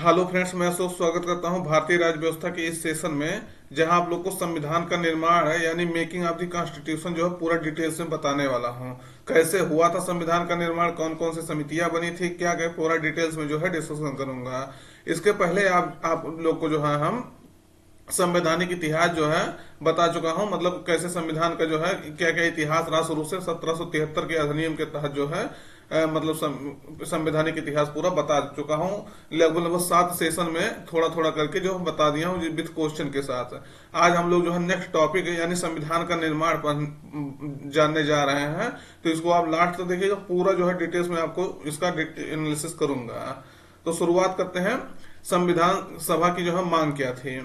Hello friends, मैं स्वागत करता हूं भारतीय राज्य व्यवस्था के इस सेशन में, जहां आप लोग को संविधान का निर्माण है यानी मेकिंग ऑफ द कॉन्स्टिट्यूशन जो है पूरा डिटेल्स में बताने वाला हूं। कैसे हुआ था संविधान का निर्माण, कौन कौन सी समितियां बनी थी, क्या क्या पूरा डिटेल्स में जो है डिस्कशन करूंगा। इसके पहले आप लोग को जो है हम संवैधानिक इतिहास जो है बता चुका हूं। मतलब कैसे संविधान का जो है क्या क्या इतिहास रहा शुरू से 1773 के अधिनियम के तहत जो है मतलब संवैधानिक इतिहास पूरा बता चुका हूं। लगभग लगभग 7 सेशन में थोड़ा थोड़ा करके जो बता दिया हूं विद क्वेश्चन के साथ। आज हम लोग जो है नेक्स्ट टॉपिक है यानी संविधान का निर्माण पर जानने जा रहे हैं। तो इसको आप लास्ट तक देखिएगा, पूरा जो है डिटेल्स में आपको इसका एनालिसिस करूंगा। तो शुरुआत करते हैं। संविधान सभा की जो है मांग क्या थी,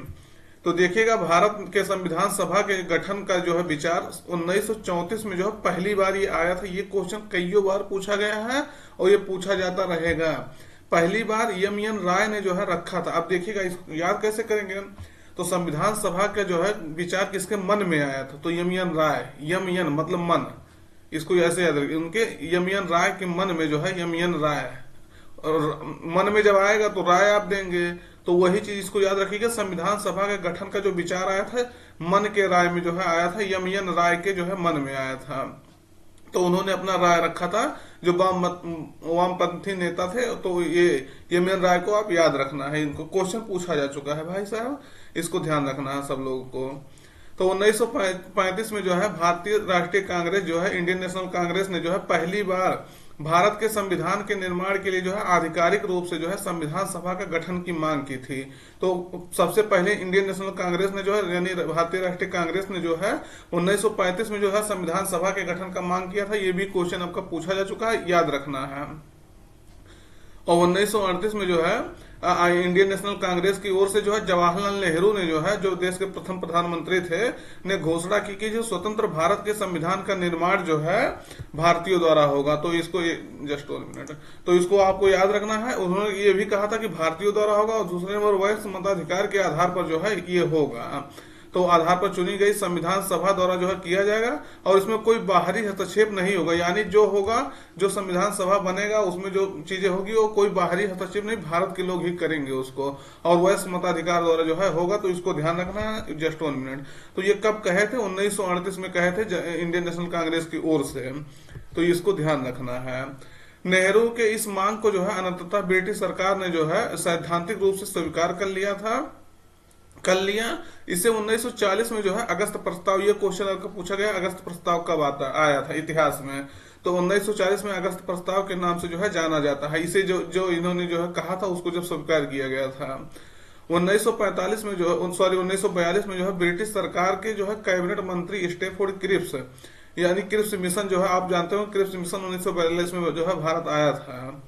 तो देखिएगा भारत के संविधान सभा के गठन का जो है विचार 1934 में जो है पहली बार ये आया था। ये क्वेश्चन कई बार पूछा गया है और ये पूछा जाता रहेगा। पहली बार यम राय ने जो है रखा था। अब देखिएगा याद कैसे करेंगे। तो संविधान सभा का जो है विचार किसके मन में आया था, तो यम राय, यम मतलब मन, इसको ऐसे याद रखिए। उनके यम राय के मन में जो है यम राय, और मन में जब आएगा तो राय आप देंगे। तो वही चीज इसको याद रखिएगा। संविधान सभा के गठन का जो विचार आया था मन के राय में जो है आया था, यमयन राय के जो है मन में आया था। तो उन्होंने अपना राय रखा था, जो वामपंथी नेता थे। तो ये यमयन राय को आप याद रखना है, इनको क्वेश्चन पूछा जा चुका है भाई साहब, इसको ध्यान रखना है सब लोगों को। तो 1935 में जो है भारतीय राष्ट्रीय कांग्रेस जो है, इंडियन नेशनल कांग्रेस ने जो है पहली बार भारत के संविधान के निर्माण के लिए जो है आधिकारिक रूप से जो है संविधान सभा का गठन की मांग की थी। तो सबसे पहले इंडियन नेशनल कांग्रेस ने जो है यानी भारतीय राष्ट्रीय कांग्रेस ने जो है 1935 में जो है संविधान सभा के गठन का मांग किया था। ये भी क्वेश्चन आपका पूछा जा चुका है, याद रखना है। और 1938 में जो है इंडियन नेशनल कांग्रेस की ओर से जो है जवाहरलाल नेहरू ने जो है, जो देश के प्रथम प्रधानमंत्री थे, ने घोषणा की कि जो स्वतंत्र भारत के संविधान का निर्माण जो है भारतीयों द्वारा होगा। तो इसको जस्ट 1 मिनट, तो इसको आपको याद रखना है। उन्होंने ये भी कहा था कि भारतीयों द्वारा होगा, और दूसरे नंबर वैध मताधिकार के आधार पर जो है ये होगा। तो आधार पर चुनी गई संविधान सभा द्वारा जो है किया जाएगा, और इसमें कोई बाहरी हस्तक्षेप नहीं होगा। यानी जो होगा, जो संविधान सभा बनेगा उसमें जो चीजें होगी वो कोई बाहरी हस्तक्षेप नहीं, भारत के लोग ही करेंगे उसको, और वैश्य मताधिकार द्वारा जो है होगा। तो इसको ध्यान रखना है। Just 1 minute. तो ये कब कहे थे, 1938 में कहे थे इंडियन नेशनल कांग्रेस की ओर से। तो इसको ध्यान रखना है। नेहरू के इस मांग को जो है अनंततः ब्रिटिश सरकार ने जो है सैद्धांतिक रूप से स्वीकार कर लिया। इसे 1940 में जो है अगस्त प्रस्ताव, ये क्वेश्चन आपको पूछा गया, अगस्त प्रस्ताव कब आया था इतिहास में। तो 1940 में अगस्त प्रस्ताव के नाम से जो है जाना जाता है। इसे जो जो इन्होंने जो है कहा था उसको जब स्वीकार किया गया था। 1945 में जो है, सॉरी 1942 में जो है ब्रिटिश सरकार के जो है कैबिनेट मंत्री स्टेफोर्ड क्रिप्स, यानी क्रिप्स मिशन जो है, आप जानते हो क्रिप्स मिशन 1942 में जो है भारत आया था।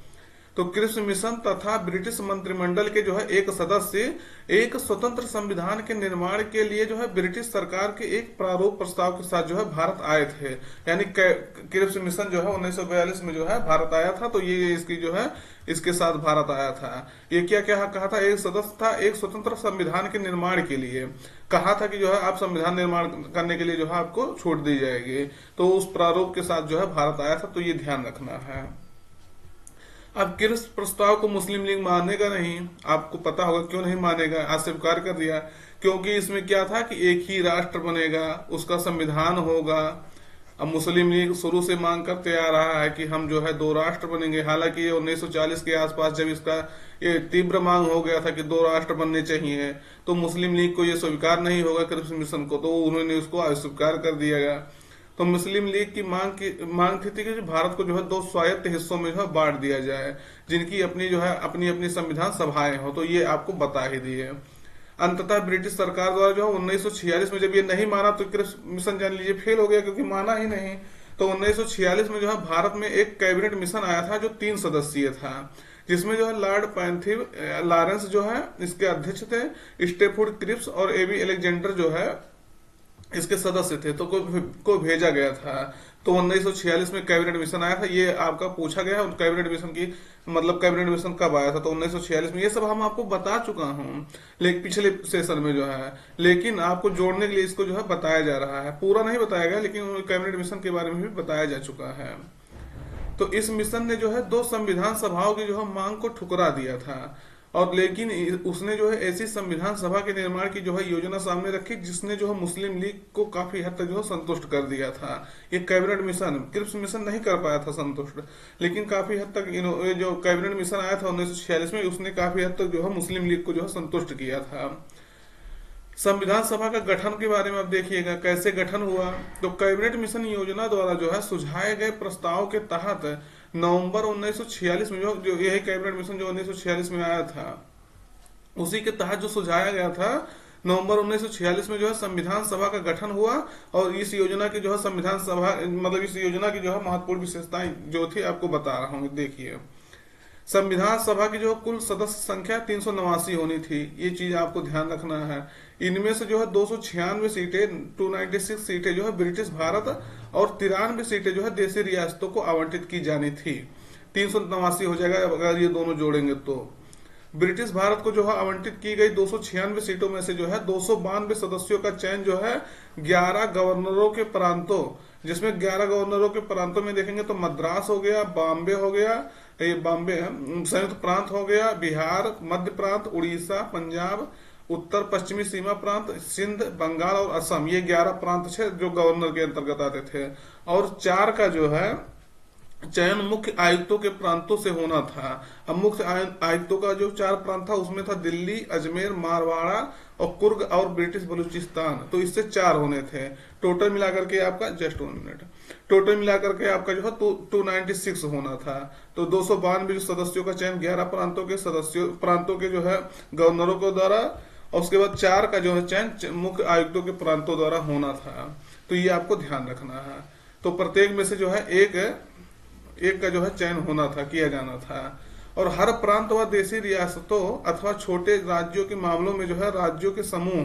तो क्रिप्स मिशन तथा ब्रिटिश मंत्रिमंडल के जो है एक सदस्य एक स्वतंत्र संविधान के निर्माण के लिए जो है ब्रिटिश सरकार के एक प्रारूप प्रस्ताव के साथ जो है भारत आए थे। यानी क्रिप्स मिशन जो है 1942 में जो है भारत आया था। तो ये इसकी जो है इसके साथ भारत आया था। ये क्या क्या कहा था, एक सदस्य था एक स्वतंत्र संविधान के निर्माण के लिए कहा था कि जो है आप संविधान निर्माण करने के लिए जो है आपको छूट दी जाएगी। तो उस प्रारूप के साथ जो है भारत आया था। तो ये ध्यान रखना है। अब क्रिप्स प्रस्ताव को मुस्लिम लीग मानेगा नहीं, आपको पता होगा क्यों नहीं मानेगा, आज स्वीकार कर दिया। क्योंकि इसमें क्या था कि एक ही राष्ट्र बनेगा, उसका संविधान होगा। अब मुस्लिम लीग शुरू से मांग करते आ रहा है कि हम जो है 2 राष्ट्र बनेंगे। हालांकि ये 1940 के आसपास जब इसका ये तीव्र मांग हो गया था कि 2 राष्ट्र बनने चाहिए, तो मुस्लिम लीग को ये स्वीकार नहीं होगा क्रिप्स मिशन को, तो उन्होंने उसको अस्वीकार कर दिया गया। तो मुस्लिम लीग की मांग थी कि भारत को जो है 2 स्वायत्त हिस्सों में जो है बांट दिया जाए, जिनकी अपनी जो है अपनी अपनी संविधान सभाएं हो। तो ये आपको बता ही दिए। अंततः ब्रिटिश सरकार द्वारा जो है 1946 में जब ये नहीं माना तो क्रिप्स मिशन जान लीजिए फेल हो गया, क्योंकि माना ही नहीं। तो 1946 में जो है भारत में एक कैबिनेट मिशन आया था जो 3 सदस्यीय था, जिसमें जो है लॉर्ड पैंथिव लॉरेंस जो है इसके अध्यक्ष थे, स्टेफोर्ड क्रिप्स और एबी अलेक्जेंडर जो है इसके सदस्य थे। तो को भेजा गया था। तो 1946 में कैबिनेट मिशन आया था। ये आपका पूछा गया है कैबिनेट मिशन की, मतलब कैबिनेट मिशन कब आया था, तो 1946 में। ये सब हम आपको बता चुका हूँ लेकिन पिछले सेशन में जो है, लेकिन आपको जोड़ने के लिए इसको जो है बताया जा रहा है। पूरा नहीं बताया गया, लेकिन कैबिनेट मिशन के बारे में भी बताया जा चुका है। तो इस मिशन ने जो है 2 संविधान सभाओं की जो है मांग को ठुकरा दिया था। और लेकिन उसने जो है ऐसी संविधान सभा के निर्माण की जो है योजना सामने रखी जिसने जो है मुस्लिम लीग को काफी हद तक जो है संतुष्ट कर दिया था। ये कैबिनेट मिशन, क्रिप्स मिशन नहीं कर पाया था संतुष्ट, लेकिन काफी हद तक ये जो कैबिनेट मिशन आया था 1946 में, उसने काफी हद तक जो है मुस्लिम लीग को जो है संतुष्ट किया था। संविधान सभा का गठन के बारे में आप देखिएगा कैसे गठन हुआ। तो कैबिनेट मिशन योजना द्वारा जो है सुझाए गए प्रस्ताव के तहत नवंबर 1946 में जो यही कैबिनेट मिशन जो 1946 में आया था, उसी के तहत जो सुझाया गया था, नवंबर 1946 में जो है संविधान सभा का गठन हुआ। और इस योजना की जो है संविधान सभा मतलब इस योजना की जो है महत्वपूर्ण विशेषताएं जो थी आपको बता रहा हूँ। देखिए, संविधान सभा की जो कुल सदस्य संख्या 389 होनी थी, ये चीज आपको ध्यान रखना है। इनमें से जो है 296 सीटें 296 सीटें जो है ब्रिटिश भारत और 93 सीटें जो है देशी रियासतों को आवंटित की जानी थी। 389 हो जाएगा अगर ये दोनों जोड़ेंगे तो। ब्रिटिश भारत को जो है आवंटित की गई 296 सीटों में से जो है 292 सदस्यों का चयन जो है 11 गवर्नरों के प्रांतों, जिसमें 11 गवर्नरों के प्रांतों में देखेंगे तो मद्रास हो गया, बॉम्बे हो गया, ये बॉम्बे संयुक्त प्रांत हो गया, बिहार, मध्य प्रांत, उड़ीसा, पंजाब, उत्तर पश्चिमी सीमा प्रांत, सिंध, बंगाल और असम, ये 11 प्रांत थे जो गवर्नर के अंतर्गत आते थे। और 4 का जो है चयन मुख्य आयुक्तों के प्रांतों से होना था। अब मुख्य आयुक्तों का जो 4 प्रांत था उसमें था दिल्ली, अजमेर, मारवाड़ा और कुर्ग और ब्रिटिश बलूचिस्तान। तो इससे 4 होने थे। टोटल मिलाकर के आपका जस्ट 1 मिनट, टोटल मिलाकर के आपका जो है 296 होना था। तो 292 सदस्यों का चयन 11 प्रांतों के जो है गवर्नरों के द्वारा, और उसके बाद 4 का जो है चयन मुख्य आयुक्तों के प्रांतों द्वारा होना था। तो ये आपको ध्यान रखना है। तो प्रत्येक में से जो है एक का जो है चयन होना था, किया जाना था। और हर प्रांत व देशी रियासतों अथवा छोटे राज्यों के मामलों में जो है राज्यों के समूह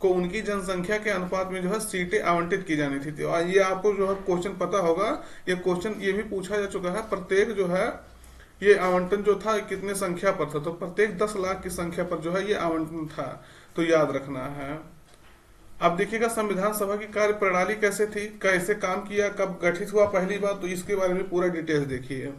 को उनकी जनसंख्या के अनुपात में जो है सीटें आवंटित की जानी थी। तो ये आपको जो है क्वेश्चन पता होगा, ये क्वेश्चन ये भी पूछा जा चुका है। प्रत्येक जो है ये आवंटन जो था कितने संख्या पर था, तो प्रत्येक 10 लाख की संख्या पर जो है ये आवंटन था। तो याद रखना है। अब देखिएगा संविधान सभा की कार्य प्रणाली कैसे थी, कैसे काम किया, कब गठित हुआ पहली बार, तो इसके बारे में पूरा डिटेल्स देखिए।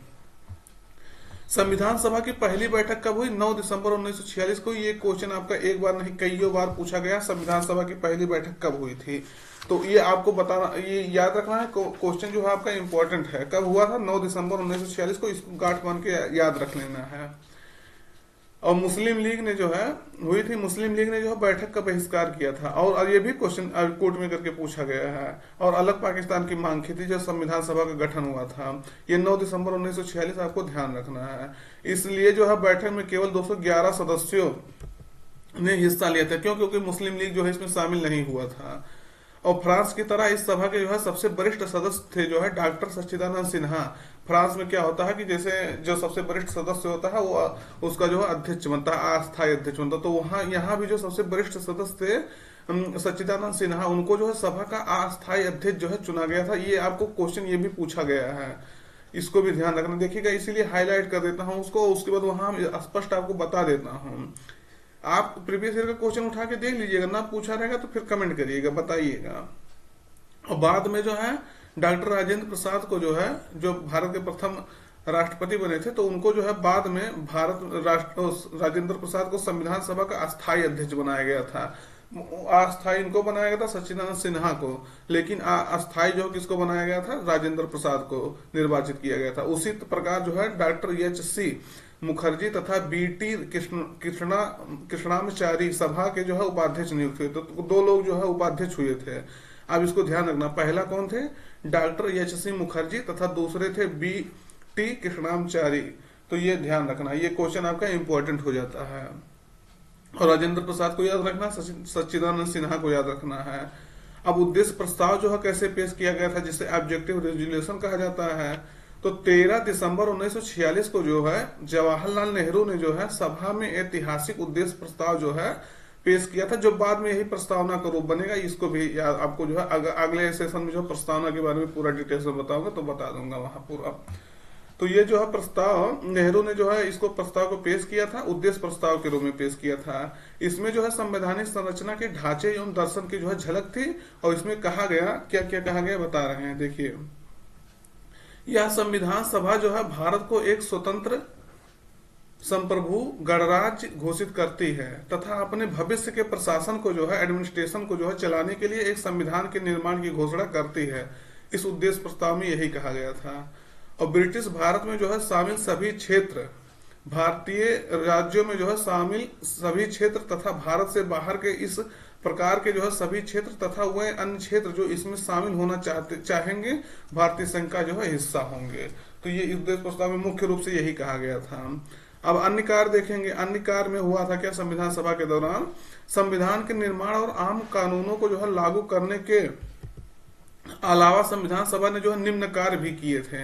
संविधान सभा की पहली बैठक कब हुई? 9 दिसंबर 1946 को। ये क्वेश्चन आपका एक बार नहीं कईयों बार पूछा गया, संविधान सभा की पहली बैठक कब हुई थी। तो ये आपको बताना, ये याद रखना है। क्वेश्चन जो है आपका इंपॉर्टेंट है। कब हुआ था? 9 दिसंबर 1946 को। इसको गांठ बांध के याद रख लेना है। और मुस्लिम लीग ने जो है हुई थी, मुस्लिम लीग ने जो है बैठक का बहिष्कार किया था। और ये भी क्वेश्चन कोर्ट में करके पूछा गया है। और अलग पाकिस्तान की मांग की थी जब संविधान सभा का गठन हुआ था। ये 9 दिसंबर 1946 आपको ध्यान रखना है। इसलिए जो है बैठक में केवल 211 सदस्यों ने हिस्सा लिया था, क्योंकि मुस्लिम लीग जो है इसमें शामिल नहीं हुआ था। और फ्रांस की तरह इस सभा के जो है सबसे वरिष्ठ सदस्य थे जो है डॉक्टर सच्चिदानंद सिन्हा। फ्रांस में क्या होता है कि जैसे जो सबसे वरिष्ठ सदस्य होता है वो उसका जो है अध्यक्ष बनता है, अस्थायी अध्यक्ष बनता है। तो वहां यहाँ भी जो सबसे वरिष्ठ सदस्य थे सच्चिदानंद सिन्हा, उनको जो है सभा का अस्थायी अध्यक्ष जो है चुना गया था। ये आपको क्वेश्चन ये भी पूछा गया है, इसको भी ध्यान रखना। देखिएगा, इसीलिए हाईलाइट कर देता हूँ उसको, उसके बाद वहां स्पष्ट आपको बता देता हूँ। आप प्रीवियस ईयर का क्वेश्चन उठा के देख लीजिएगा, ना पूछा रहेगा तो फिर कमेंट करिएगा, बताइएगा। और बाद में जो है डॉक्टर राजेंद्र प्रसाद को जो है, जो भारत के प्रथम राष्ट्रपति बने थे, तो उनको जो है बाद में राजेंद्र प्रसाद को संविधान सभा का अस्थायी अध्यक्ष बनाया गया था। अस्थायी इनको बनाया गया था सच्चिदानंद सिन्हा को, लेकिन अस्थायी जो किसको बनाया गया था? राजेंद्र प्रसाद को निर्वाचित किया गया था। उसी प्रकार जो है डॉक्टर एच.सी. मुखर्जी तथा बी.टी. कृष्णामाचारी सभा के जो है उपाध्यक्ष नियुक्त हुए। तो 2 लोग जो है उपाध्यक्ष हुए थे। अब इसको ध्यान रखना, पहला कौन थे? डॉक्टर एच.सी. मुखर्जी तथा दूसरे थे बी.टी. कृष्णामाचारी। तो ये ध्यान रखना, ये क्वेश्चन आपका इंपॉर्टेंट हो जाता है। और राजेंद्र प्रसाद को याद रखना, सच्चिदानंद सिन्हा को याद रखना है। अब उद्देश्य प्रस्ताव जो है कैसे पेश किया गया था, जिसे ऑब्जेक्टिव रेजोल्यूशन कहा जाता है। तो 13 दिसंबर 1946 को जो है जवाहरलाल नेहरू ने जो है सभा में ऐतिहासिक उद्देश्य प्रस्ताव जो है पेश किया था, जो बाद में यही प्रस्तावना का रूप बनेगा। इसको भी याद, आपको जो है अगले सेशन में जो प्रस्तावना के बारे में पूरा डिटेल्स में बताऊंगा तो बता दूंगा वहां पूरा। तो ये जो है प्रस्ताव नेहरू ने जो है इसको प्रस्ताव को पेश किया था, उद्देश्य प्रस्ताव के रूप में पेश किया था। इसमें जो है संवैधानिक संरचना के ढांचे एवं दर्शन की जो है झलक थी। और इसमें कहा गया, क्या क्या कहा गया बता रहे हैं, देखिए। यह संविधान सभा जो है भारत को एक स्वतंत्र संप्रभु गणराज्य घोषित करती है तथा अपने भविष्य के प्रशासन को जो है, एडमिनिस्ट्रेशन को जो है चलाने के लिए एक संविधान के निर्माण की घोषणा करती है। इस उद्देश्य प्रस्ताव में यही कहा गया था। और ब्रिटिश भारत में जो है शामिल सभी क्षेत्र, भारतीय राज्यों में जो है शामिल सभी क्षेत्र तथा भारत से बाहर के इस प्रकार के जो है सभी क्षेत्र तथा वह अन्य क्षेत्र जो इसमें शामिल होना चाहेंगे भारतीय संघ का जो है हिस्सा होंगे। तो ये उद्देश्य प्रस्ताव में मुख्य रूप से यही कहा गया था। अब अन्य कार्य देखेंगे। अन्य कार्य में हुआ था क्या संविधान सभा के दौरान, संविधान के निर्माण और आम कानूनों को जो है लागू करने के अलावा संविधान सभा ने जो है निम्न कार्य भी किए थे।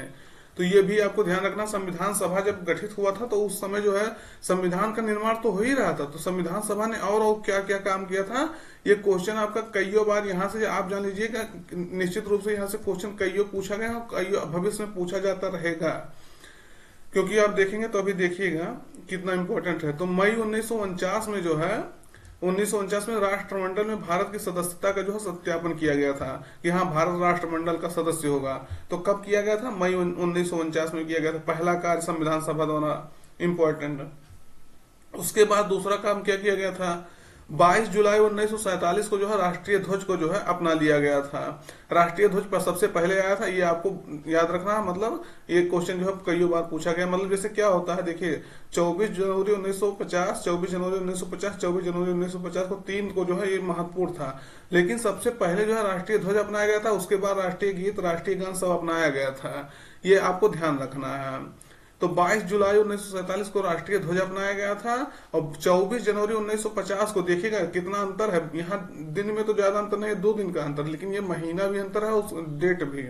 तो ये भी आपको ध्यान रखना, संविधान सभा जब गठित हुआ था तो उस समय जो है संविधान का निर्माण तो हो ही रहा था, तो संविधान सभा ने और क्या क्या काम किया था, ये क्वेश्चन आपका कईयों बार यहाँ से आप जान लीजिएगा, निश्चित रूप से यहाँ से क्वेश्चन कईयों पूछा गया और कईयों भविष्य में पूछा जाता रहेगा, क्योंकि आप देखेंगे तो अभी देखिएगा कितना इंपॉर्टेंट है। तो मई 1949 में जो है 1949 में राष्ट्रमंडल में भारत की सदस्यता का जो है सत्यापन किया गया था कि हाँ भारत राष्ट्रमंडल का सदस्य होगा। तो कब किया गया था? मई 1949 में किया गया था। पहला कार्य संविधान सभा द्वारा इंपॉर्टेंट। उसके बाद दूसरा काम क्या किया गया था? 22 जुलाई 1947 को जो है राष्ट्रीय ध्वज को जो है अपना लिया गया था। राष्ट्रीय ध्वज पर सबसे पहले आया था, ये आपको याद रखना है। मतलब ये क्वेश्चन जो है कई बार पूछा गया। मतलब जैसे क्या होता है, देखिए 24 जनवरी 1950, 24 जनवरी 1950, 24 जनवरी 1950 को तीन को जो है ये महत्वपूर्ण था। लेकिन सबसे पहले जो है राष्ट्रीय ध्वज अपनाया गया था, उसके बाद राष्ट्रीय गीत, राष्ट्रीय गान सब अपनाया गया था। ये आपको ध्यान रखना है। तो 22 जुलाई 1947 को राष्ट्रीय ध्वज अपनाया गया था और 24 जनवरी 1950 को देखिएगा कितना अंतर है। यहाँ दिन में तो ज्यादा अंतर नहीं है, 2 दिन का अंतर, लेकिन ये महीना भी अंतर है, उस डेट भी।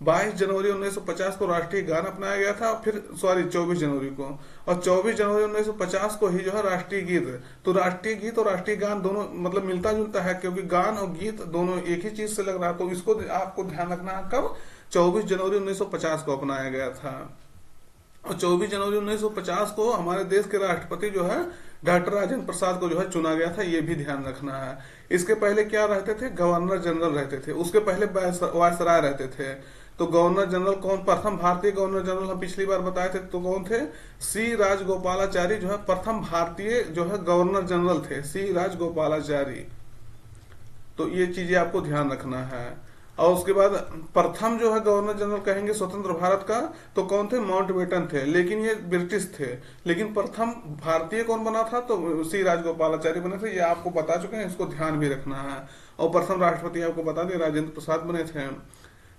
22 जनवरी 1950 को राष्ट्रीय गान अपनाया गया था, फिर 24 जनवरी को, और 24 जनवरी 1950 को ही जो है राष्ट्रीय गीत। तो राष्ट्रीय गीत और राष्ट्रीय गान दोनों मतलब मिलता जुलता है, क्योंकि गान और गीत दोनों एक ही चीज से लग रहा है। तो इसको आपको ध्यान रखना है, कब? 24 जनवरी 1950 को अपनाया गया था। और 24 जनवरी 1950 को हमारे देश के राष्ट्रपति जो है डॉक्टर राजेंद्र प्रसाद को जो है चुना गया था। ये भी ध्यान रखना है। इसके पहले क्या रहते थे? गवर्नर जनरल रहते थे। उसके पहले वायसराय रहते थे। तो गवर्नर जनरल कौन? प्रथम भारतीय गवर्नर जनरल हम पिछली बार बताए थे, तो कौन थे? सी राजगोपालाचारी जो है प्रथम भारतीय जो है गवर्नर जनरल थे, सी राजगोपालाचारी। तो ये चीजें आपको ध्यान रखना है। और उसके बाद प्रथम जो है गवर्नर जनरल कहेंगे स्वतंत्र भारत का, तो कौन थे? माउंटबेटन थे, लेकिन ये ब्रिटिश थे। लेकिन प्रथम भारतीय कौन बना था? तो सी राजगोपालाचारी बने थे। ये आपको बता चुके हैं, इसको ध्यान भी रखना है। और प्रथम राष्ट्रपति आपको बता दें राजेंद्र प्रसाद बने थे।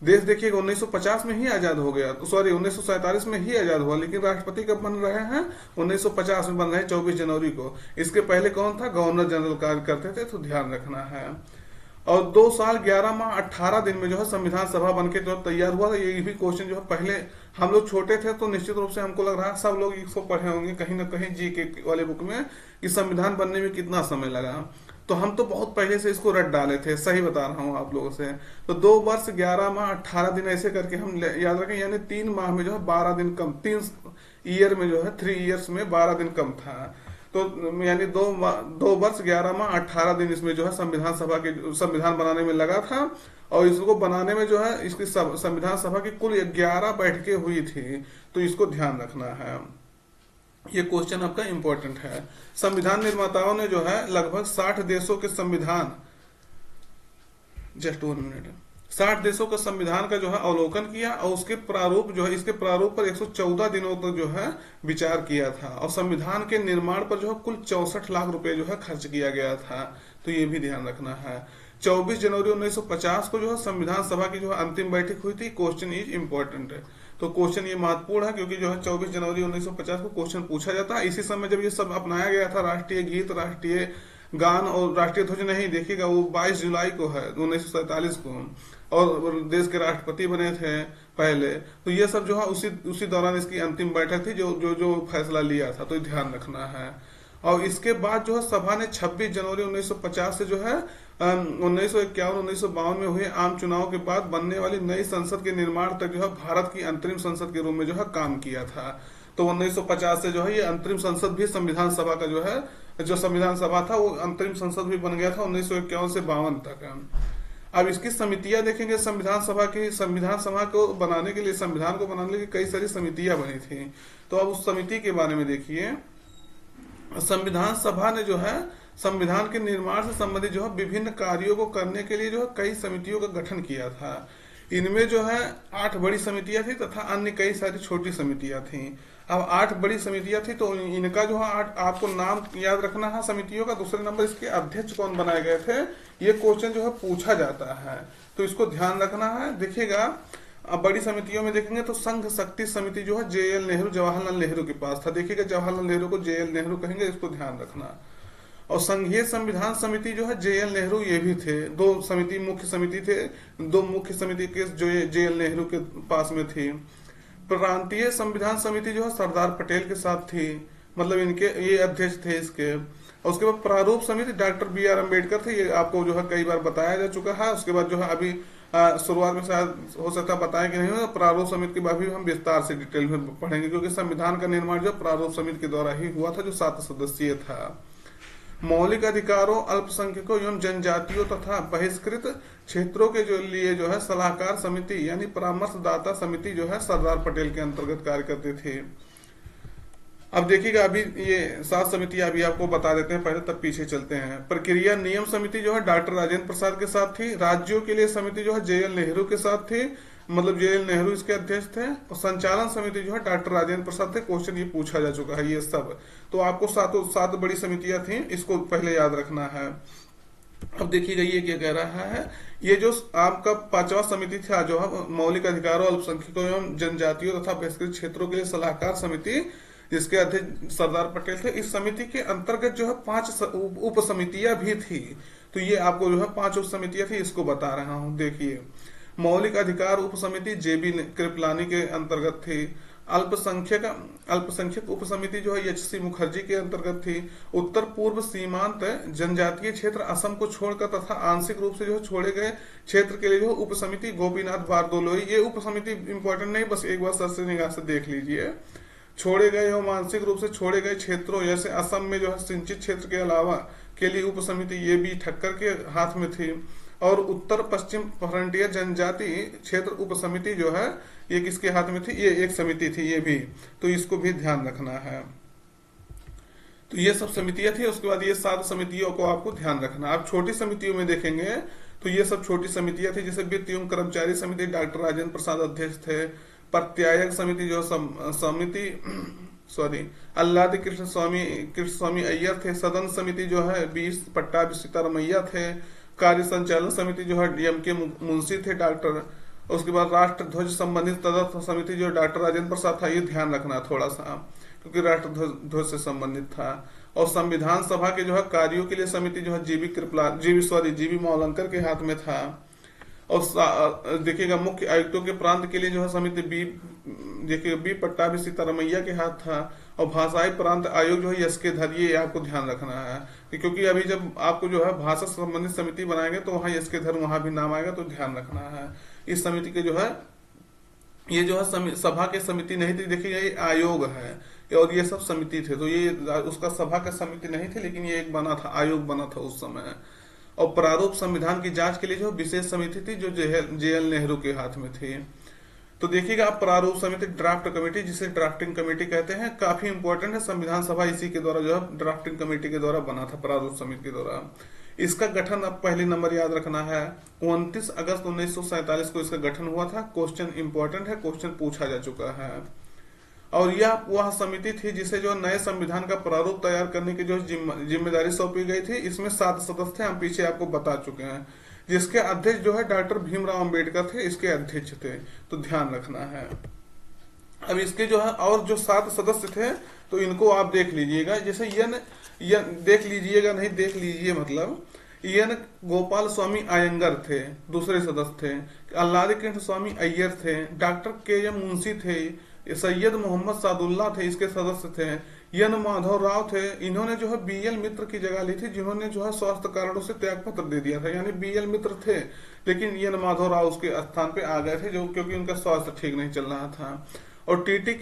देश देखिएगा 1950 में ही आजाद हो गया, तो सॉरी 1947 में ही आजाद हुआ, लेकिन राष्ट्रपति कब बन रहे हैं? 1950 में बन रहे हैं, 24 जनवरी को। इसके पहले कौन था? गवर्नर जनरल कार्य करते थे, तो ध्यान रखना है। और 2 साल 11 माह 18 दिन में जो है संविधान सभा बनके जो तैयार हुआ था। ये भी क्वेश्चन जो है पहले हम लोग छोटे थे तो निश्चित रूप से हमको लग रहा है सब लोग इसको पढ़े होंगे कहीं ना कहीं जीके वाले बुक में कि संविधान बनने में कितना समय लगा। तो हम तो बहुत पहले से इसको रट डाले थे, सही बता रहा हूँ आप लोगों से। तो 2 वर्ष 11 माह 18 दिन ऐसे करके हम याद रखें, यानी 3 माह में जो है 12 दिन कम, 3 ईयर में जो है 3 ईयर्स में 12 दिन कम था। तो यानी 2 वर्ष 11 माह 18 दिन इसमें जो है संविधान सभा के संविधान बनाने में लगा था। और इसको बनाने में जो है इसकी संविधान सभा की कुल 11 बैठकें हुई थी। तो इसको ध्यान रखना है, ये क्वेश्चन आपका इंपॉर्टेंट है। संविधान निर्माताओं ने जो है लगभग 60 देशों के संविधान, जस्ट 1 मिनट, 60 देशों का संविधान का जो है अवलोकन किया और उसके प्रारूप जो है इसके प्रारूप पर 114 दिनों तक जो है विचार किया था। और संविधान के निर्माण पर जो है कुल 64 लाख रुपए जो है खर्च किया गया था। तो ये भी ध्यान रखना है। 24 जनवरी 1950 को जो है संविधान सभा की जो है अंतिम बैठक हुई थी। क्वेश्चन इज इम्पोर्टेंट है, तो क्वेश्चन ये महत्वपूर्ण है क्योंकि जो है 24 जनवरी 1950 को क्वेश्चन पूछा जाता है। इसी समय जब ये सब अपनाया गया था, राष्ट्रीय गीत, राष्ट्रीय गान और राष्ट्रीय ध्वज नहीं, देखिएगा वो 22 जुलाई को है 1947 को, और देश के राष्ट्रपति बने थे पहले। तो ये सब जो है उसी दौरान इसकी अंतिम बैठक थी जो फैसला लिया था। तो ध्यान रखना है। और इसके बाद जो है सभा ने 26 जनवरी 1950 से जो है 1951-1952 में हुए आम चुनाव के बाद बनने वाली नई संसद के निर्माण तक जो है भारत की अंतरिम संसद के रूप में जो है काम किया था। तो 1950 से जो है ये अंतरिम संसद भी संविधान सभा का जो संविधान सभा था वो अंतरिम संसद भी बन गया था 1951 से 52 तक। अब इसकी समितियां देखेंगे, संविधान सभा को बनाने के लिए, संविधान को बनाने के लिए कई सारी समितियां बनी थी। तो अब उस समिति के बारे में देखिए। संविधान सभा ने जो है संविधान के निर्माण से संबंधित जो है विभिन्न कार्यों को करने के लिए जो है कई समितियों का गठन किया था। इनमें जो है 8 बड़ी समितियां थी तथा अन्य कई सारी छोटी समितियां थी। अब 8 बड़ी समितियां थी तो इनका जो है आपको नाम याद रखना है समितियों का। दूसरे नंबर इसके अध्यक्ष कौन बनाए गए थे, ये क्वेश्चन जो है पूछा जाता है, तो इसको ध्यान रखना है। देखिएगा अब बड़ी समितियों में देखेंगे तो संघ शक्ति समिति जो है JL नेहरू, जवाहरलाल नेहरू के पास था। देखिएगा जवाहरलाल नेहरू को JL नेहरू कहेंगे, इसको ध्यान रखना। और संघीय संविधान समिति जो है JL नेहरू, ये भी थे। 2 समिति मुख्य समिति थे, 2 मुख्य समिति के जो JL नेहरू के पास में थी। प्रांतीय संविधान समिति जो है सरदार पटेल के साथ थी, मतलब इनके ये अध्यक्ष थे इसके। और उसके बाद प्रारूप समिति डॉक्टर BR अम्बेडकर थे, ये आपको जो है कई बार बताया जा चुका है। उसके बाद जो है अभी शुरुआत में शायद हो सकता है बताया कि नहीं हो, प्रारूप समिति के बाद भी हम विस्तार से डिटेल में पढ़ेंगे, क्योंकि संविधान का निर्माण जो प्रारूप समिति के द्वारा ही हुआ था, जो 7 सदस्यीय था। मौलिक अधिकारों, अल्पसंख्यकों एवं जनजातियों तथा बहिष्कृत क्षेत्रों के जो लिए जो है सलाहकार समिति यानी परामर्शदाता समिति जो है सरदार पटेल के अंतर्गत कार्य करती थी। अब देखिएगा अभी ये 7 समितियां अभी आपको बता देते हैं पहले, तब पीछे चलते हैं। प्रक्रिया नियम समिति जो है डॉक्टर राजेंद्र प्रसाद के साथ थी। राज्यों के लिए समिति जो है JL नेहरू के साथ थी, मतलब JL नेहरू इसके अध्यक्ष थे। और संचालन समिति जो है डॉक्टर राजेंद्र प्रसाद थे। क्वेश्चन ये पूछा जा चुका है ये सब। तो आपको 7 बड़ी समितियां थी, इसको पहले याद रखना है। अब देखिएगा ये क्या कह रहा है, ये जो आपका 5वां समिति था जो है मौलिक अधिकारों, अल्पसंख्यकों एवं जनजातियों तथा बहिष्कृत क्षेत्रों के लिए सलाहकार समिति, जिसके अध्यक्ष सरदार पटेल थे। इस समिति के अंतर्गत जो है 5 उप समितियां भी थी। तो ये आपको जो है 5 उप समितियां थी, इसको बता रहा हूं। देखिए मौलिक अधिकार उप समिति JB कृपलानी के अंतर्गत थी। अल्पसंख्यक उप समिति जो है HC मुखर्जी के अंतर्गत थी। उत्तर पूर्व सीमांत जनजातीय क्षेत्र असम को छोड़कर तथा आंशिक रूप से जो छोड़े गए क्षेत्र के लिए जो उप समिति गोपीनाथ बारदोलोई। ये उप समिति इंपॉर्टेंट नहीं, बस एक बार सर से निगाह से देख लीजिए। छोड़े गए एवं आंशिक रूप से छोड़े गए क्षेत्रों जैसे असम में जो है सिंचित क्षेत्र के अलावा के लिए उप समिति ये भी ठक्कर के हाथ में थी। और उत्तर पश्चिम फ्रंटियर जनजाति क्षेत्र उप समिति जो है ये किसके हाथ में थी, ये एक समिति थी ये भी, तो इसको भी ध्यान रखना है। तो ये सब समितियां थी। उसके बाद ये 7 समितियों को आपको ध्यान रखना। आप छोटी समितियों में देखेंगे तो ये सब छोटी समितियां थी, जैसे वित्त एवं कर्मचारी समिति डॉक्टर राजेंद्र प्रसाद अध्यक्ष थे। प्रत्यायक समिति जो आह्लाद कृष्ण स्वामी अय्यर थे। सदन समिति जो है पट्टाभी सीतारमैया थे। कार्य संचालन समिति जो है DMK मुंशी थे डॉक्टर। उसके बाद राष्ट्र ध्वज संबंधित तदर्थ समिति जो डॉक्टर राजेंद्र प्रसाद था, ये ध्यान रखना थोड़ा सा, क्योंकि राष्ट्र ध्वज से संबंधित था। और संविधान सभा के जो है कार्यों के लिए समिति जो है जीवी मौलंकर के हाथ में था। और देखिएगा मुख्य आयुक्तों के प्रांत के लिए जो है समिति बी पट्टाभी सीतारमैया के हाथ था। और भाषाई प्रांत आयोग जो है SK धर, ये आपको ध्यान रखना है, क्योंकि अभी जब आपको जो है भाषा से संबंधित समिति बनाएंगे तो वहाँ SK धर वहां भी नाम आएगा, तो ध्यान रखना है। इस समिति के जो है ये जो है सभा के समिति नहीं थी, देखिए ये आयोग है और ये सब समिति थे। तो ये उसका सभा का समिति नहीं थी, लेकिन ये एक बना था, आयोग बना था उस समय। और प्रारूप संविधान की जांच के लिए जो विशेष समिति थी जो JL नेहरू के हाथ में थी। तो देखिएगा आप प्रारूप समिति ड्राफ्ट कमेटी, जिसे ड्राफ्टिंग कमेटी कहते हैं, काफी इंपॉर्टेंट है। संविधान सभा इसी के द्वारा जो है ड्राफ्टिंग कमेटी के द्वारा बना था, प्रारूप समिति के द्वारा। इसका गठन अब पहले नंबर याद रखना है, 29 अगस्त 1947 को इसका गठन हुआ था। क्वेश्चन इंपॉर्टेंट है, क्वेश्चन पूछा जा चुका है। और यह वह समिति थी जिसे जो नए संविधान का प्रारूप तैयार करने की जो जिम्मेदारी सौंपी गई थी। इसमें 7 सदस्य थे, हम पीछे आपको बता चुके हैं, जिसके अध्यक्ष जो है डॉक्टर भीमराव अंबेडकर थे, इसके अध्यक्ष थे, तो ध्यान रखना है। अब इसके जो है और जो 7 सदस्य थे तो इनको आप देख लीजिएगा, जैसे देख लीजिएगा नहीं, देख लीजिए मतलब एन गोपाल स्वामी अयंगर थे, दूसरे सदस्य थे। आह्लाद कृष्ण स्वामी अय्यर थे। डॉक्टर KM मुंशी थे। सैयद मोहम्मद सादुल्ला थे, इसके सदस्य थे। एन माधव राव थे, इन्होंने जो है BL मित्र की जगह ली थी, जिन्होंने जो है स्वास्थ्य कारणों से त्याग पत्र दे दिया था। यानी BL मित्र थे, लेकिन एन माधव राव उसके स्थान पे आ गए थे, जो क्योंकि उनका स्वास्थ्य ठीक नहीं चल रहा था। और टीटी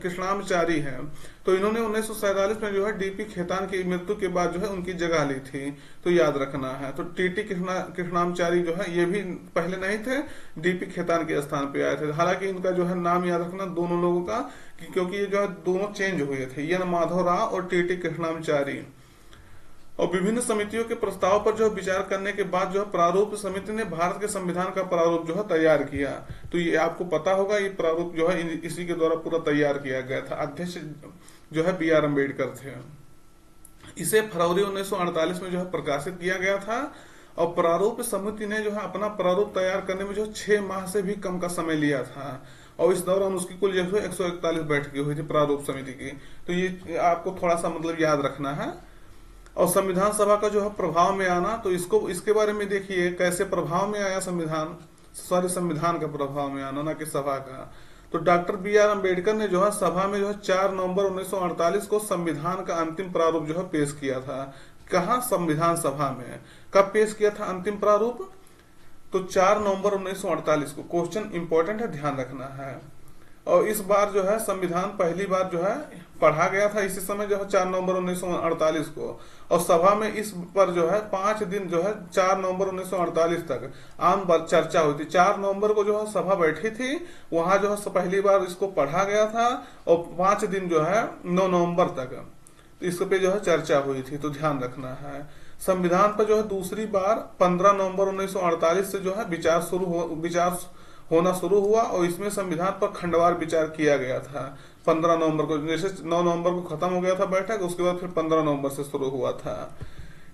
कृष्णामचारी हैं। तो इन्होंने 1947 में जो है डीपी खेतान की मृत्यु के बाद जो है उनकी जगह ली थी, तो याद रखना है। तो टीटी कृष्णामचारी जो है ये भी पहले नहीं थे, डीपी खेतान के स्थान पे आए थे। हालांकि इनका जो है नाम याद रखना दोनों लोगों का, क्योंकि ये जो है दोनों चेंज हुए थे, एन माधव राव और टीटी कृष्णामचारी। और विभिन्न समितियों के प्रस्ताव पर जो विचार करने के बाद जो है प्रारूप समिति ने भारत के संविधान का प्रारूप जो है तैयार किया। तो ये आपको पता होगा, ये प्रारूप जो है इसी के द्वारा पूरा तैयार किया गया था। अध्यक्ष जो है बी आर अम्बेडकर थे। इसे फरवरी 1948 में जो है प्रकाशित किया गया था। और प्रारूप समिति ने जो है अपना प्रारूप तैयार करने में जो 6 माह से भी कम का समय लिया था। और इस दौरान उसकी कुल जो है 141 बैठकें हुई थी प्रारूप समिति की। तो ये आपको थोड़ा सा मतलब याद रखना है। और संविधान सभा का जो है प्रभाव में आना, तो इसके बारे में देखिए कैसे प्रभाव में आया संविधान का प्रभाव में आना, ना कि सभा का। तो डॉक्टर बी आर अम्बेडकर ने जो है सभा में जो है 4 नवंबर 1948 को संविधान का अंतिम प्रारूप जो है पेश किया था। कहा? संविधान सभा में। कब पेश किया था अंतिम प्रारूप? तो 4 नवंबर 1948 को। क्वेश्चन इंपॉर्टेंट है, ध्यान रखना है। और इस बार जो है संविधान पहली बार जो है पढ़ा गया था इसी समय जो है 4 नवंबर 1948 को। और सभा में इस पर जो है 5 दिन जो है 4 नवंबर 1948 तक आम चर्चा हुई थी। 4 नवंबर को जो है सभा बैठी थी, वहां जो है पहली बार इसको पढ़ा गया था। और 5 दिन जो है 9 नवंबर तक इस पे जो है चर्चा हुई थी, तो ध्यान रखना है। संविधान पर जो है दूसरी बार 15 नवंबर 1948 से जो है विचार होना शुरू हुआ। और इसमें संविधान पर खंडवार विचार किया गया था 15 नवंबर को। जैसे 9 नवंबर को खत्म हो गया था बैठक, उसके बाद फिर 15 नवंबर से शुरू हुआ था।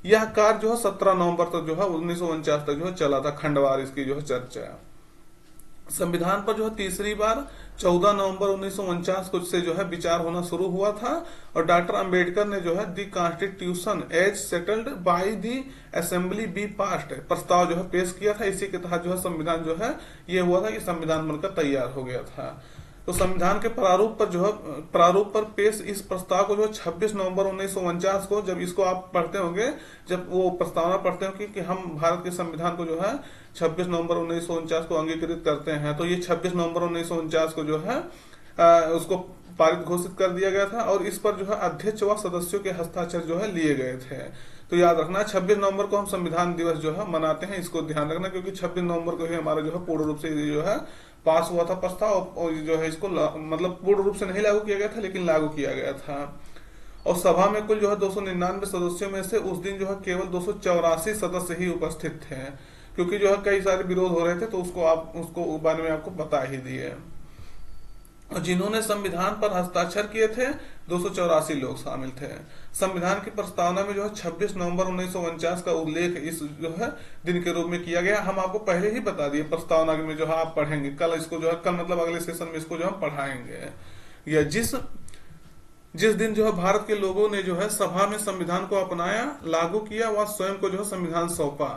यह कार्य जो है 17 नवंबर तक जो है 1949 तक जो है चला था, खंडवार इसकी जो है चर्चा। संविधान पर जो है तीसरी बार 14 नवंबर 1949 को से जो है विचार होना शुरू हुआ था। और डॉक्टर अंबेडकर ने जो है the constitution as settled by the assembly be passed प्रस्ताव जो है पेश किया था। इसी के तहत जो है संविधान जो है ये हुआ था कि संविधान बनकर तैयार हो गया था। तो संविधान के प्रारूप पर पेश इस प्रस्ताव को जो 26 नवंबर 1949 को, जब इसको आप पढ़ते होंगे, जब वो प्रस्तावना पढ़ते होंगे कि हम भारत के संविधान को जो है 26 नवंबर 1949 को अंगीकृत करते हैं, तो ये 26 नवंबर 1949 को जो है उसको पारित घोषित कर दिया गया था। और इस पर जो है अध्यक्ष व सदस्यों के हस्ताक्षर जो है लिए गए थे। तो याद रखना 26 नवंबर को हम संविधान दिवस जो है मनाते हैं, इसको ध्यान रखना, क्योंकि 26 नवंबर को ही हमारा जो है पूर्ण रूप से जो है पास हुआ था प्रस्ताव। और जो है इसको मतलब पूर्ण रूप से नहीं लागू किया गया था, लेकिन लागू किया गया था। और सभा में कुल जो है 299 सदस्यों में से उस दिन जो है केवल 284 सदस्य ही उपस्थित थे, क्योंकि जो है कई सारे विरोध हो रहे थे, तो उसको बारे में आपको बता ही दिए। और जिन्होंने संविधान पर हस्ताक्षर किए थे 284 लोग शामिल थे। संविधान की प्रस्तावना में जो है 26 नवंबर 1949 का उल्लेख इस जो है दिन के रूप में किया गया। हम आपको पहले ही बता दिए, प्रस्तावना में जो है आप पढ़ेंगे कल, इसको जो है कल मतलब अगले सेशन में इसको जो हम पढ़ाएंगे। या जिस दिन जो है भारत के लोगों ने जो है सभा में संविधान को अपनाया, लागू किया, वह स्वयं को जो है संविधान सौंपा।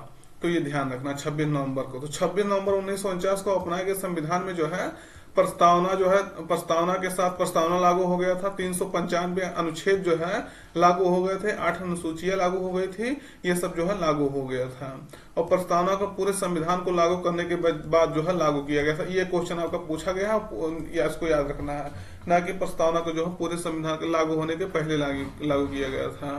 तो ये ध्यान रखना 26 नवंबर को। तो 26 नवंबर 1949 को अपनाए गए संविधान में जो है प्रस्तावना के साथ प्रस्तावना लागू हो गया था। 395 अनुच्छेद जो है लागू हो गए थे, 8 अनुसूचियां लागू हो गई थी, ये सब जो है लागू हो गया था। और प्रस्तावना को पूरे संविधान को लागू करने के बाद जो है लागू किया गया था। ये क्वेश्चन आपका पूछा गया है, इसको याद रखना है, ना कि प्रस्तावना को जो है पूरे संविधान के लागू होने के पहले लागू किया गया था।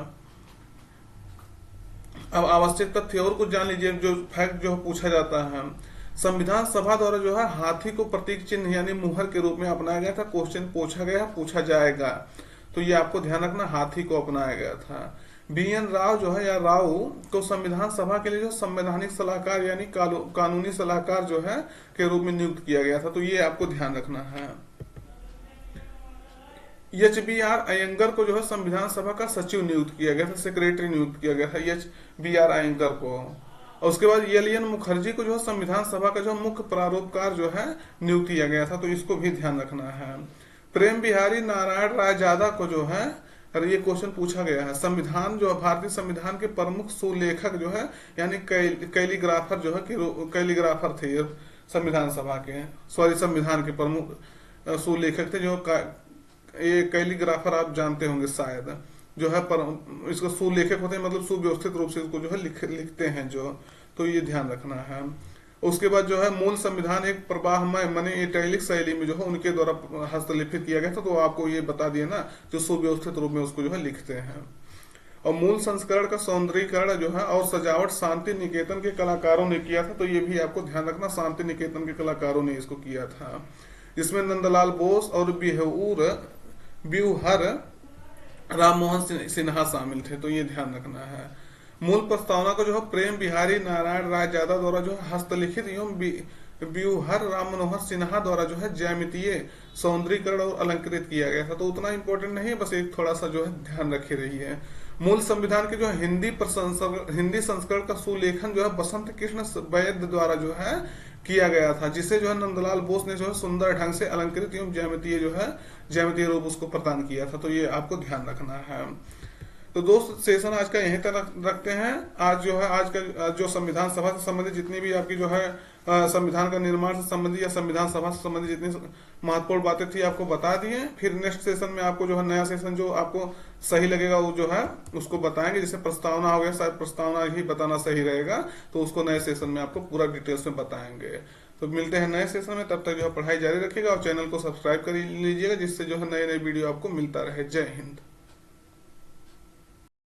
अब आवश्यक तथ्य और कुछ जान लीजिए, जो फैक्ट जो पूछा जाता है। संविधान सभा द्वारा जो है हाथी को प्रतीक चिन्ह यानी मुहर के रूप में अपनाया गया था। क्वेश्चन पूछा जाएगा, तो ये आपको ध्यान रखना, हाथी को अपनाया गया था। बी.एन. राव जो है या राव को संविधान सभा के लिए जो संवैधानिक सलाहकार यानी कानूनी सलाहकार जो है के रूप में नियुक्त किया गया था। तो ये आपको ध्यान रखना है। एच.बी.आर. अयंगर को जो है संविधान सभा का सचिव नियुक्त किया गया था, सेक्रेटरी नियुक्त किया गया था एच.बी.आर. अयंगर को। और उसके बाद एल.एन. मुखर्जी को जो है संविधान सभा का जो मुख्य प्रारूपकार जो है नियुक्त किया गया था। तो इसको भी ध्यान रखना है। प्रेम बिहारी नारायण रायजादा को जो है, ये क्वेश्चन पूछा गया है, संविधान जो भारतीय संविधान के प्रमुख सुलेखक जो है यानी कैलीग्राफर जो है कैलीग्राफर थे संविधान सभा के, संविधान के प्रमुख सुलेखक थे। जो ये कैलीग्राफर आप जानते होंगे शायद, जो है इसको सुलेखक होते हैं, मतलब सुव्यवस्थित रूप से इसको जो है लिखते हैं जो। तो ये ध्यान रखना है। उसके बाद जो है मूल संविधान एक प्रवाहमय माने इटैलिक शैली में जो है उनके द्वारा हस्तलिखित किया गया था, तो आपको ये बता दिया ना, जो सुव्यवस्थित रूप में उसको जो है लिखते हैं। और मूल संस्करण का सौंदर्यीकरण जो है और सजावट शांति निकेतन के कलाकारों ने किया था, तो ये भी आपको ध्यान रखना, शांति निकेतन के कलाकारों ने इसको किया था। इसमें नंदलाल बोस और ब्यूहर राम मोहन सिन्हा शामिल थे, तो ये ध्यान रखना है। मूल प्रस्तावना को जो है प्रेम बिहारी नारायण राय यादव द्वारा जो है हस्तलिखित एवं ब्यूहर राम मनोहर सिन्हा द्वारा जो है ज्यामितीय सौंदर्यीकरण और अलंकृत किया गया था, तो उतना इंपॉर्टेंट नहीं है, बस एक थोड़ा सा जो है ध्यान रखे रही है। मूल संविधान के जो है हिंदी संस्करण का सुलेखन जो है बसंत कृष्ण वैद्य द्वारा जो है किया गया था, जिसे जो है नंदलाल बोस ने जो है सुंदर ढंग से अलंकृत एवं ज्यामितीय रूप उसको प्रदान किया था, तो ये आपको ध्यान रखना है। तो दोस्त सेशन आज का यहीं तक रखते हैं। आज जो है आज का जो संविधान सभा से संबंधित जितनी भी आपकी जो है संविधान का निर्माण से संबंधित या संविधान सभा से संबंधित जितनी महत्वपूर्ण बातें थी आपको बता दिए। फिर नेक्स्ट सेशन में आपको जो है नया सेशन जो आपको सही लगेगा वो जो है उसको बताएंगे। जैसे प्रस्तावना हो गया, शायद प्रस्तावना ही बताना सही रहेगा, तो उसको नए सेशन में आपको पूरा डिटेल्स में बताएंगे। तो मिलते हैं नए सेशन में, तब तक जो है पढ़ाई जारी रखिएगा और चैनल को सब्सक्राइब कर लीजिएगा, जिससे जो है नए नए वीडियो आपको मिलता रहे। जय हिंद।